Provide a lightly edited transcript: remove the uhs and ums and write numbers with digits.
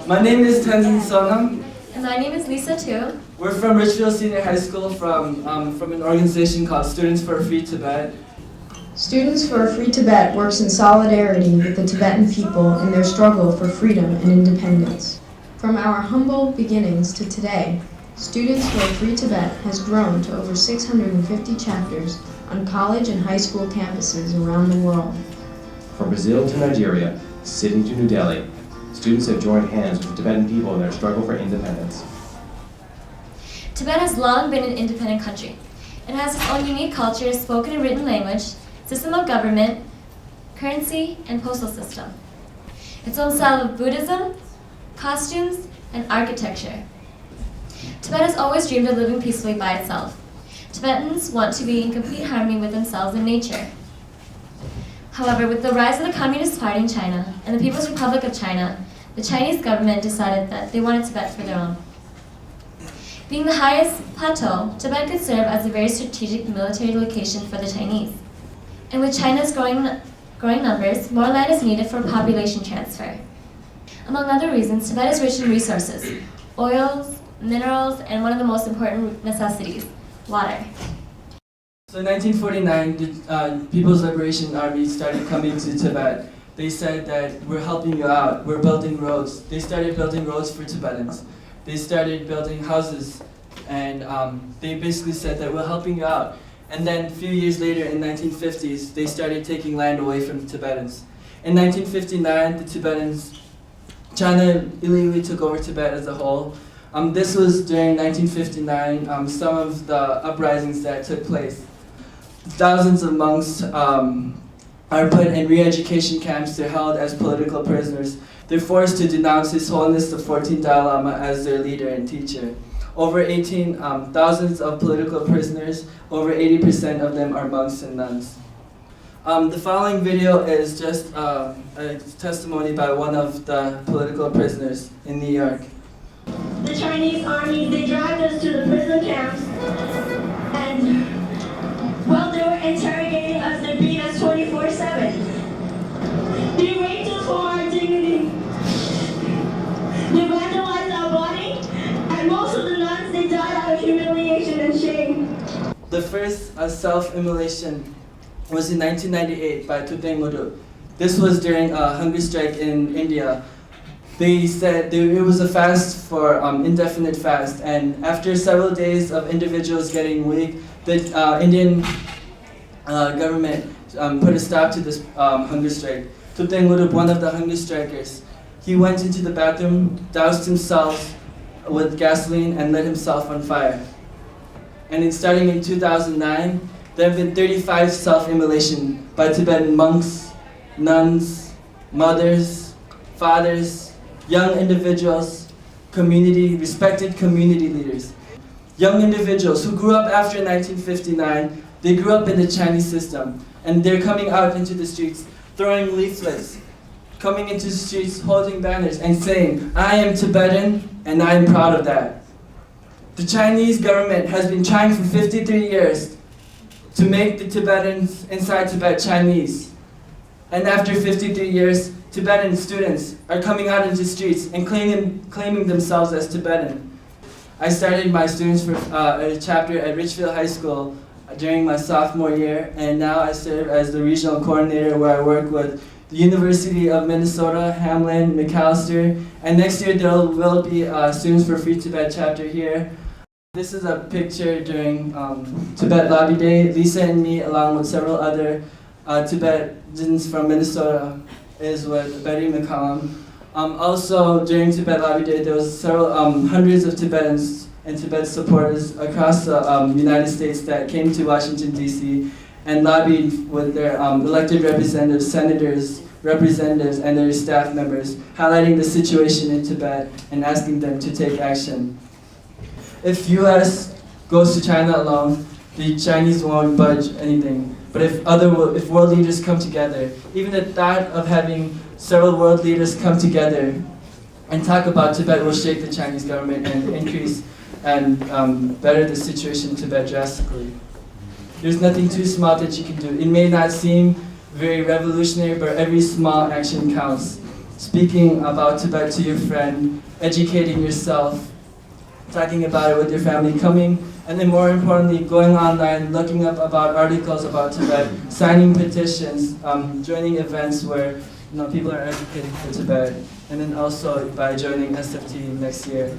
My name is Tenzin Sonam. And my name is Lisa too. We're from Richfield Senior High School from an organization called Students for a Free Tibet. Students for a Free Tibet works in solidarity with the Tibetan people in their struggle for freedom and independence. From our humble beginnings to today, Students for a Free Tibet has grown to over 650 chapters on college and high school campuses around the world. From Brazil to Nigeria, Sydney to New Delhi, students have joined hands with the Tibetan people in their struggle for independence. Tibet has long been an independent country. It has its own unique culture, spoken and written language, system of government, currency, and postal system. Its own style of Buddhism, costumes, and architecture. Tibet has always dreamed of living peacefully by itself. Tibetans want to be in complete harmony with themselves and nature. However, with the rise of the Communist Party in China and the People's Republic of China, the Chinese government decided that they wanted Tibet for their own. Being the highest plateau, Tibet could serve as a very strategic military location for the Chinese. And with China's growing numbers, more land is needed for population transfer. Among other reasons, Tibet is rich in resources, oils, minerals, and one of the most important necessities, water. So in 1949, the People's Liberation Army started coming to Tibet. They said that we're helping you out, we're building roads. They started building roads for Tibetans. They started building houses, and they basically said that we're helping you out. And then a few years later, in 1950s, they started taking land away from Tibetans. In 1959, the Tibetans, China illegally took over Tibet as a whole. This was during 1959, some of the uprisings that took place. Thousands of monks are put in re-education camps. They're held as political prisoners. They're forced to denounce His Holiness the 14th Dalai Lama as their leader and teacher. Over thousands of political prisoners, over 80% of them are monks and nuns. The following video is just a testimony by one of the political prisoners in New York. The Chinese army, they dragged us to the prison camps, and while they were interrogating us, they beat us 24/7. They raped us for our dignity. They vandalized our body, and most of the nuns, they died out of humiliation and shame. The first self-immolation was in 1998 by Tibet. This was during a hunger strike in India. They said it was a fast for indefinite fast, and after several days of individuals getting weak, the Indian government put a stop to this hunger strike. Tibet, one of the hunger strikers, he went into the bathroom, doused himself with gasoline, and lit himself on fire. And starting in 2009, there have been 35 self-immolation by Tibetan monks, nuns, mothers, fathers, young individuals, respected community leaders. Young individuals who grew up after 1959, they grew up in the Chinese system, and they're coming out into the streets, throwing leaflets, coming into the streets, holding banners, and saying, "I am Tibetan, and I am proud of that." The Chinese government has been trying for 53 years to make the Tibetans inside Tibet Chinese. And after 53 years, Tibetan students are coming out into the streets and claiming themselves as Tibetan. I started my Students for a chapter at Richfield High School during my sophomore year, and now I serve as the regional coordinator where I work with the University of Minnesota, Hamlin, McAllister, and next year there will be a Students for Free Tibet chapter here. This is a picture during Tibet Lobby Day. Lisa and me, along with several other Tibetans from Minnesota, is with Betty McCollum. Also, during Tibet Lobby Day, there was several hundreds of Tibetans and Tibet supporters across the United States that came to Washington, D.C. and lobbied with their elected representatives, senators, representatives, and their staff members, highlighting the situation in Tibet and asking them to take action. If U.S. goes to China alone, the Chinese won't budge anything. But if world leaders come together, even the thought of having several world leaders come together and talk about Tibet will shake the Chinese government and increase and better the situation in Tibet drastically. There's nothing too small that you can do. It may not seem very revolutionary, but every small action counts. speaking about Tibet to your friend, educating yourself, talking about it with your family, coming, and then more importantly, going online, looking up about articles about Tibet, signing petitions, joining events where people are educating for Tibet, and then also by joining SFT next year.